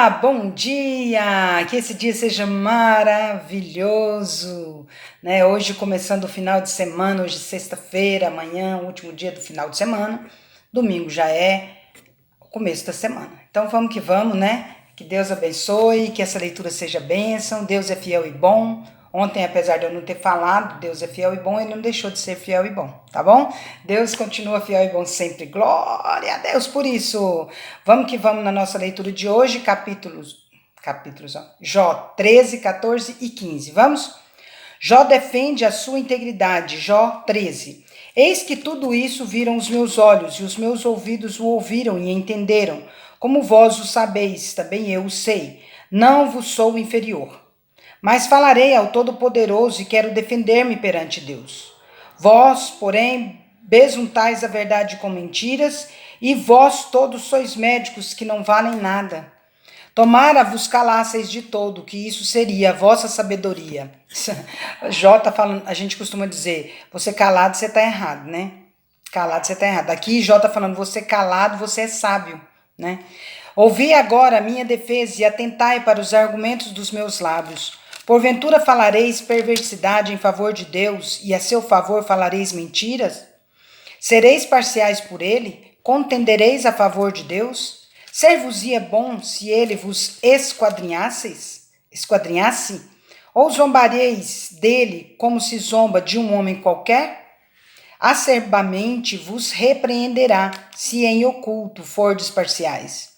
Olá, bom dia! Que esse dia seja maravilhoso, né? Hoje começando o final de semana, hoje sexta-feira, amanhã, o último dia do final de semana. Domingo já é o começo da semana. Então vamos que vamos, né? Que Deus abençoe, que essa leitura seja bênção. Deus é fiel e bom. Ontem, apesar de eu não ter falado, Deus é fiel e bom, ele não deixou de ser fiel e bom, tá bom? Deus continua fiel e bom sempre. Glória a Deus por isso. Vamos que vamos na nossa leitura de hoje, capítulos, ó, Jó 13, 14 e 15. Vamos? Jó defende a sua integridade. Jó 13. Eis que tudo isso viram os meus olhos, e os meus ouvidos o ouviram e entenderam. Como vós o sabeis, também eu o sei. Não vos sou inferior. Mas falarei ao Todo-Poderoso e quero defender-me perante Deus. Vós, porém, besuntais a verdade com mentiras, e vós todos sois médicos que não valem nada. Tomara vos calasseis de todo, que isso seria a vossa sabedoria. Jó tá falando, a gente costuma dizer, você calado, você tá errado, né? Calado, você tá errado. Aqui Jó tá falando, você calado, você é sábio, né? Ouvi agora a minha defesa e atentai para os argumentos dos meus lábios. Porventura falareis perversidade em favor de Deus, e a seu favor falareis mentiras? Sereis parciais por ele? Contendereis a favor de Deus? Ser-vos-ia bom se ele vos esquadrinhasse? Ou zombareis dele como se zomba de um homem qualquer? Acerbamente vos repreenderá, se em oculto fordes parciais.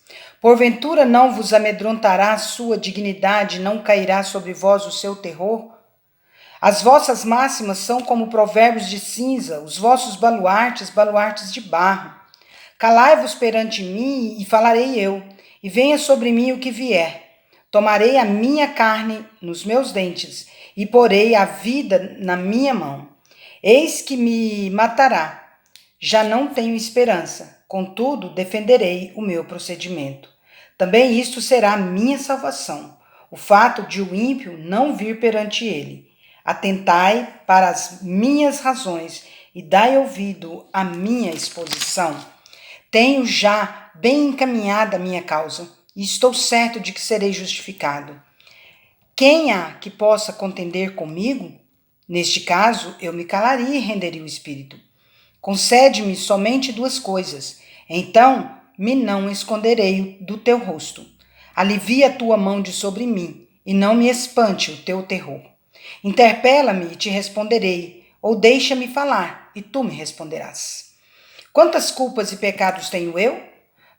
Porventura não vos amedrontará a sua dignidade, não cairá sobre vós o seu terror? As vossas máximas são como provérbios de cinza, os vossos baluartes, baluartes de barro. Calai-vos perante mim e falarei eu, e venha sobre mim o que vier. Tomarei a minha carne nos meus dentes, e porei a vida na minha mão. Eis que me matará. Já não tenho esperança, contudo defenderei o meu procedimento. Também isto será minha salvação, o fato de o ímpio não vir perante ele. Atentai para as minhas razões e dai ouvido à minha exposição. Tenho já bem encaminhada a minha causa, e estou certo de que serei justificado. Quem há que possa contender comigo? Neste caso, eu me calaria e renderia o espírito. Concede-me somente duas coisas, então me não esconderei do teu rosto. Alivia a tua mão de sobre mim, e não me espante o teu terror. Interpela-me e te responderei, ou deixa-me falar, e tu me responderás. Quantas culpas e pecados tenho eu?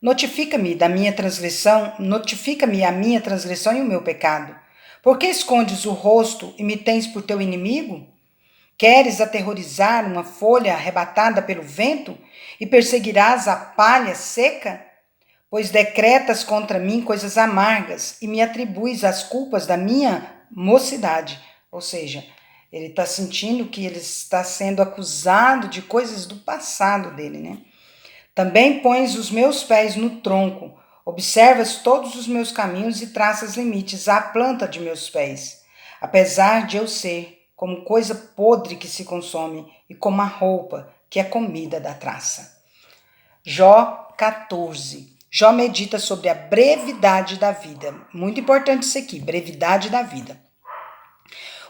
Notifica-me da minha transgressão, notifica-me a minha transgressão e o meu pecado. Por que escondes o rosto e me tens por teu inimigo? Queres aterrorizar uma folha arrebatada pelo vento e perseguirás a palha seca? Pois decretas contra mim coisas amargas e me atribuis as culpas da minha mocidade. Ou seja, ele está sentindo que ele está sendo acusado de coisas do passado dele, né? Também pões os meus pés no tronco, observas todos os meus caminhos e traças limites à planta de meus pés. Apesar de eu ser como coisa podre que se consome e como a roupa que é comida da traça. Jó 14. Jó medita sobre a brevidade da vida. Muito importante isso aqui, brevidade da vida.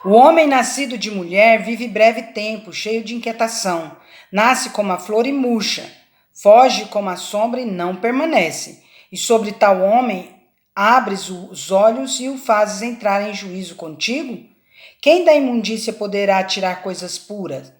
O homem nascido de mulher vive breve tempo, cheio de inquietação. Nasce como a flor e murcha. Foge como a sombra e não permanece. E sobre tal homem abres os olhos e o fazes entrar em juízo contigo? Quem da imundícia poderá tirar coisas puras?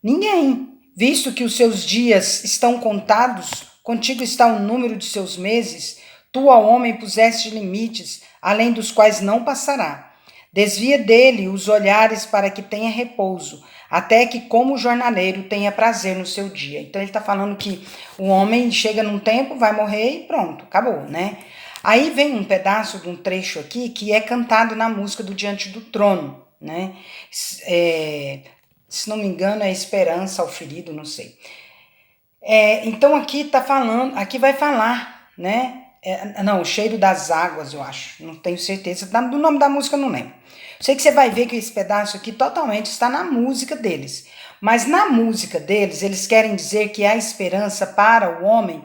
Ninguém. Visto que os seus dias estão contados, contigo está o número de seus meses, tu ao homem puseste limites, além dos quais não passará. Desvia dele os olhares para que tenha repouso, até que como jornaleiro tenha prazer no seu dia. Então ele está falando que o homem chega num tempo, vai morrer e pronto, acabou, né? Aí vem um pedaço de um trecho aqui que é cantado na música do Diante do Trono, né? Se não me engano é Esperança ao Ferido, não sei. Então aqui tá falando, aqui vai falar, né? Não, O Cheiro das Águas, eu acho. Não tenho certeza. Do nome da música eu não lembro. Sei que você vai ver que esse pedaço aqui totalmente está na música deles. Mas na música deles, eles querem dizer que há esperança para o homem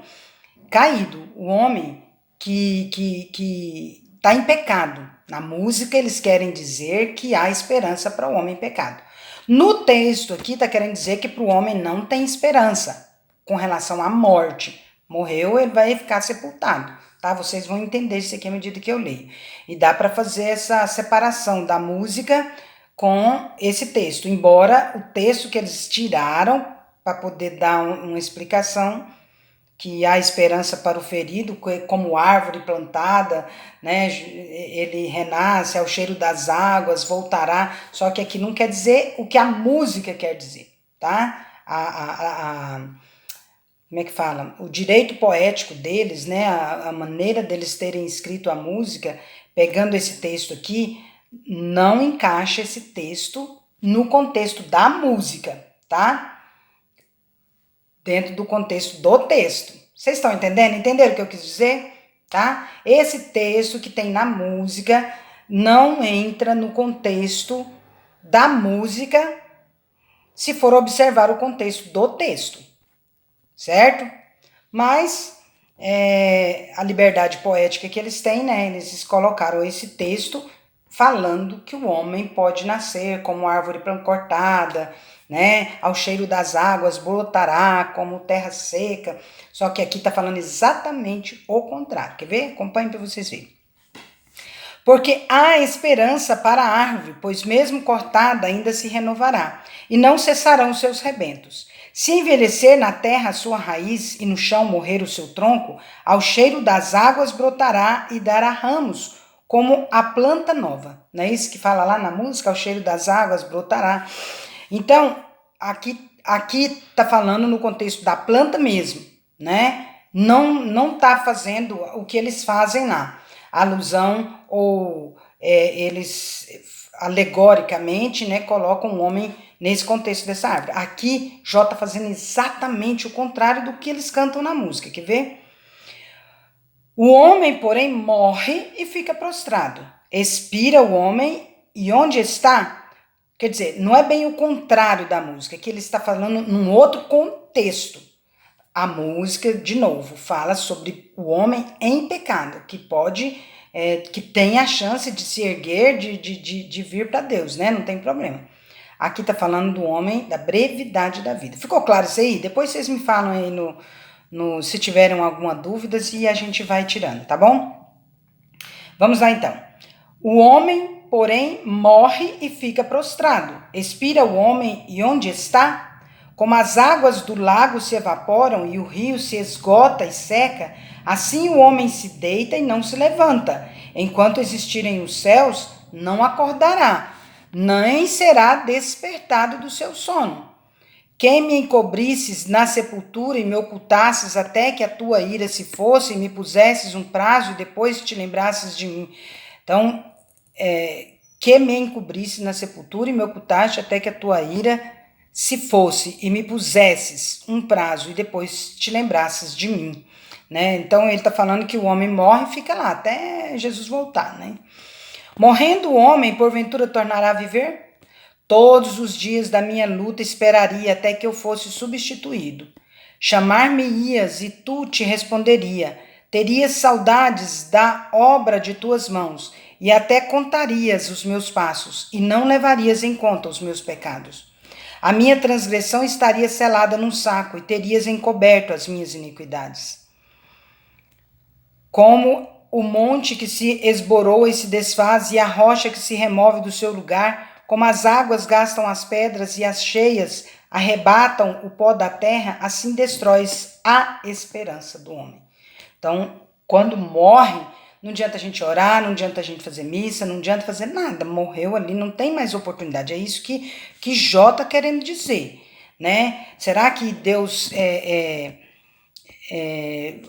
caído, o homem que está em pecado. Na música, eles querem dizer que há esperança para o homem em pecado. No texto aqui, está querendo dizer que para o homem não tem esperança com relação à morte. Morreu, ele vai ficar sepultado, tá? Vocês vão entender isso aqui à medida que eu leio. E dá para fazer essa separação da música com esse texto, embora o texto que eles tiraram para poder dar uma explicação que há esperança para o ferido, como árvore plantada, né? Ele renasce ao cheiro das águas, voltará. Só que aqui não quer dizer o que a música quer dizer, tá? Como é que fala? O direito poético deles, né? A maneira deles terem escrito a música, pegando esse texto aqui, não encaixa esse texto no contexto da música, tá? Dentro do contexto do texto. Vocês estão entendendo? Entenderam o que eu quis dizer? Tá? Esse texto que tem na música não entra no contexto da música se for observar o contexto do texto, certo? Mas a liberdade poética que eles têm, né? Eles colocaram esse texto falando que o homem pode nascer como árvore cortada, né? Ao cheiro das águas brotará como terra seca. Só que aqui está falando exatamente o contrário. Quer ver? Acompanhe para vocês verem. Porque há esperança para a árvore, pois mesmo cortada ainda se renovará, e não cessarão seus rebentos. Se envelhecer na terra a sua raiz e no chão morrer o seu tronco, ao cheiro das águas brotará e dará ramos, como a planta nova. Não é isso que fala lá na música? Ao cheiro das águas brotará. Então, aqui tá falando no contexto da planta mesmo, né? Não tá fazendo o que eles fazem lá. Alusão ou eles alegoricamente, né, colocam o homem nesse contexto dessa árvore. Aqui, Jó tá fazendo exatamente o contrário do que eles cantam na música. Quer ver? O homem, porém, morre e fica prostrado. Expira o homem e onde está? Quer dizer, não é bem o contrário da música, que ele está falando num outro contexto. A música, de novo, fala sobre o homem em pecado, que pode, que tem a chance de se erguer, de vir para Deus, né? Não tem problema. Aqui está falando do homem, da brevidade da vida. Ficou claro isso aí? Depois vocês me falam aí se tiverem alguma dúvida e a gente vai tirando, tá bom? Vamos lá então. O homem, porém, morre e fica prostrado. Expira o homem e onde está? Como as águas do lago se evaporam e o rio se esgota e seca, assim o homem se deita e não se levanta. Enquanto existirem os céus, não acordará, nem será despertado do seu sono. Quem me encobrisses na sepultura e me ocultasses até que a tua ira se fosse e me pusesses um prazo e depois te lembrasses de mim. Então, que me encobrisse na sepultura e me ocultaste até que a tua ira se fosse e me pusesses um prazo e depois te lembrasses de mim, né? Então ele está falando que o homem morre e fica lá até Jesus voltar, né? Morrendo o homem, porventura tornará a viver? Todos os dias da minha luta esperaria até que eu fosse substituído. Chamar-me-ias e tu te responderia. Terias saudades da obra de tuas mãos e até contarias os meus passos e não levarias em conta os meus pecados. A minha transgressão estaria selada num saco e terias encoberto as minhas iniquidades. Como o monte que se esborou e se desfaz e a rocha que se remove do seu lugar, como as águas gastam as pedras e as cheias arrebatam o pó da terra, assim destróis a esperança do homem. Então, quando morre, não adianta a gente orar, não adianta a gente fazer missa, não adianta fazer nada. Morreu ali, não tem mais oportunidade. É isso que Jó está querendo dizer, né? Será que Deus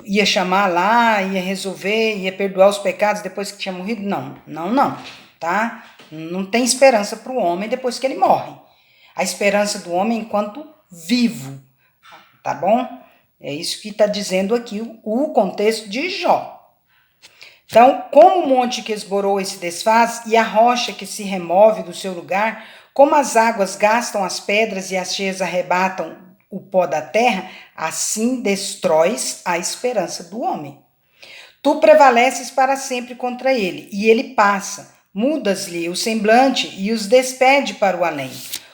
ia chamar lá, ia resolver, ia perdoar os pecados depois que tinha morrido? Não, tá? Não tem esperança para o homem depois que ele morre. A esperança do homem enquanto vivo, tá bom? É isso que está dizendo aqui o contexto de Jó. Então, como o monte que esborou e se desfaz, e a rocha que se remove do seu lugar, como as águas gastam as pedras e as cheias arrebatam o pó da terra, assim destróis a esperança do homem. Tu prevaleces para sempre contra ele, e ele passa. Mudas-lhe o semblante e os despede para o além.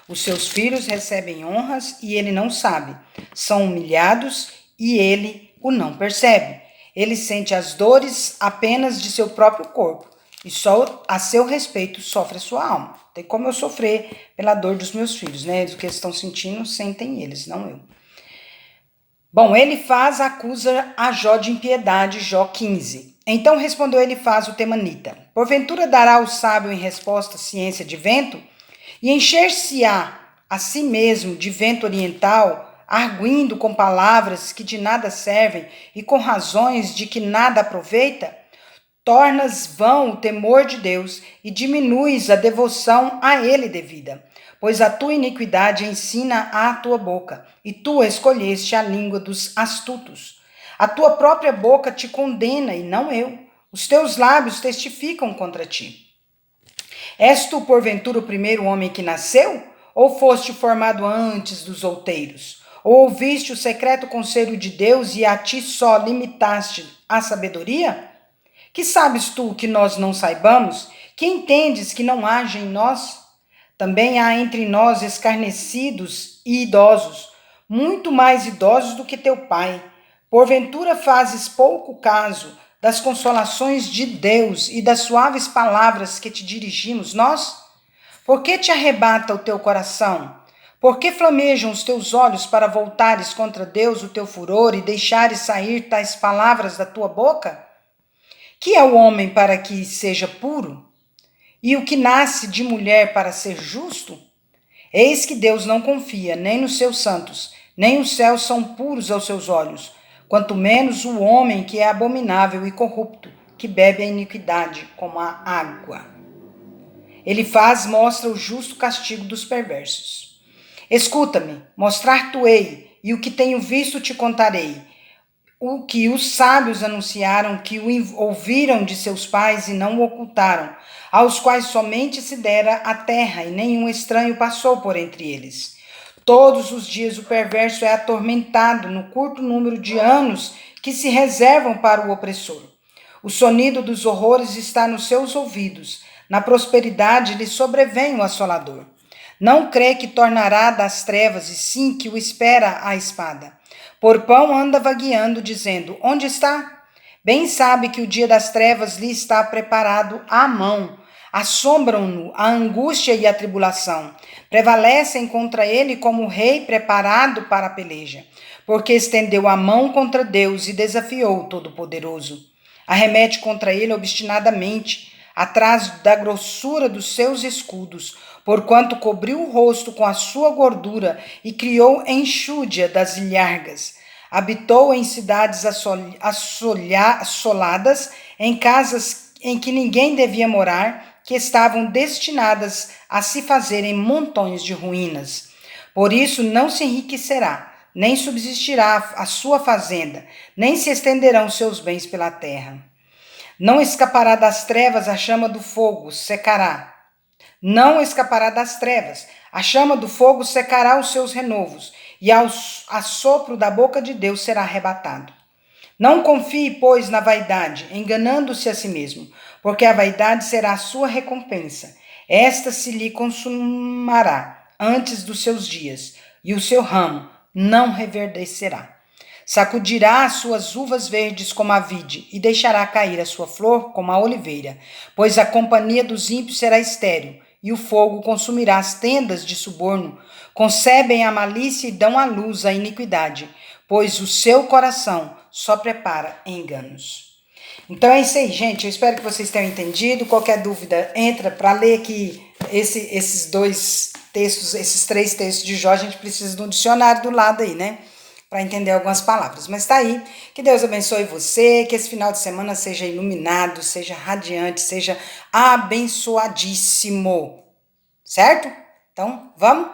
Os seus filhos recebem honras e ele não sabe. São humilhados e ele o não percebe. Ele sente as dores apenas de seu próprio corpo e só a seu respeito sofre a sua alma. Tem como eu sofrer pela dor dos meus filhos, né? O que eles estão sentindo, sentem eles, não eu. Bom, Elifaz acusa a Jó de impiedade, Jó 15. Então respondeu Elifaz o temanita: porventura dará o sábio em resposta ciência de vento? E encher-se-á a si mesmo de vento oriental, arguindo com palavras que de nada servem e com razões de que nada aproveita? Tornas vão o temor de Deus e diminuis a devoção a ele devida. Pois a tua iniquidade ensina a tua boca, e tu escolheste a língua dos astutos. A tua própria boca te condena, e não eu. Os teus lábios testificam contra ti. És tu, porventura, o primeiro homem que nasceu? Ou foste formado antes dos outeiros? Ou ouviste o secreto conselho de Deus e a ti só limitaste a sabedoria? Que sabes tu que nós não saibamos? Que entendes que não haja em nós? Também há entre nós escarnecidos e idosos, muito mais idosos do que teu pai. Porventura fazes pouco caso das consolações de Deus e das suaves palavras que te dirigimos nós? Por que te arrebata o teu coração? Por que flamejam os teus olhos para voltares contra Deus o teu furor e deixares sair tais palavras da tua boca? Que é o homem para que seja puro? E o que nasce de mulher para ser justo? Eis que Deus não confia nem nos seus santos, nem os céus são puros aos seus olhos, quanto menos o homem que é abominável e corrupto, que bebe a iniquidade como a água. Elifaz mostra o justo castigo dos perversos. Escuta-me, mostrar-te-ei, e o que tenho visto te contarei. O que os sábios anunciaram, que o ouviram de seus pais e não o ocultaram, aos quais somente se dera a terra e nenhum estranho passou por entre eles. Todos os dias o perverso é atormentado no curto número de anos que se reservam para o opressor. O sonido dos horrores está nos seus ouvidos, na prosperidade lhe sobrevém o assolador. Não crê que tornará das trevas, e sim que o espera a espada. Por pão anda vagueando, dizendo: onde está? Bem sabe que o dia das trevas lhe está preparado à mão. Assombram-no a angústia e a tribulação. Prevalecem contra ele como rei preparado para a peleja. Porque estendeu a mão contra Deus e desafiou o Todo-Poderoso. Arremete contra ele obstinadamente, atrás da grossura dos seus escudos, porquanto cobriu o rosto com a sua gordura e criou enxúndia das ilhargas. Habitou em cidades assoladas, em casas em que ninguém devia morar, que estavam destinadas a se fazerem montões de ruínas. Por isso não se enriquecerá, nem subsistirá a sua fazenda, nem se estenderão seus bens pela terra. Não escapará das trevas a chama do fogo, secará. Não escapará das trevas. A chama do fogo secará os seus renovos, e ao assopro da boca de Deus será arrebatado. Não confie, pois, na vaidade, enganando-se a si mesmo, porque a vaidade será a sua recompensa. Esta se lhe consumará antes dos seus dias, e o seu ramo não reverdecerá. Sacudirá as suas uvas verdes como a vide, e deixará cair a sua flor como a oliveira, pois a companhia dos ímpios será estéril, e o fogo consumirá as tendas de suborno. Concebem a malícia e dão à luz a iniquidade, pois o seu coração só prepara enganos. Então é isso aí, gente. Eu espero que vocês tenham entendido. Qualquer dúvida, entra para ler aqui esses dois textos, esses 3 textos de Jó. A gente precisa de um dicionário do lado aí, né? Para entender algumas palavras. Mas tá aí. Que Deus abençoe você, que esse final de semana seja iluminado, seja radiante, seja abençoadíssimo. Certo? Então, vamos?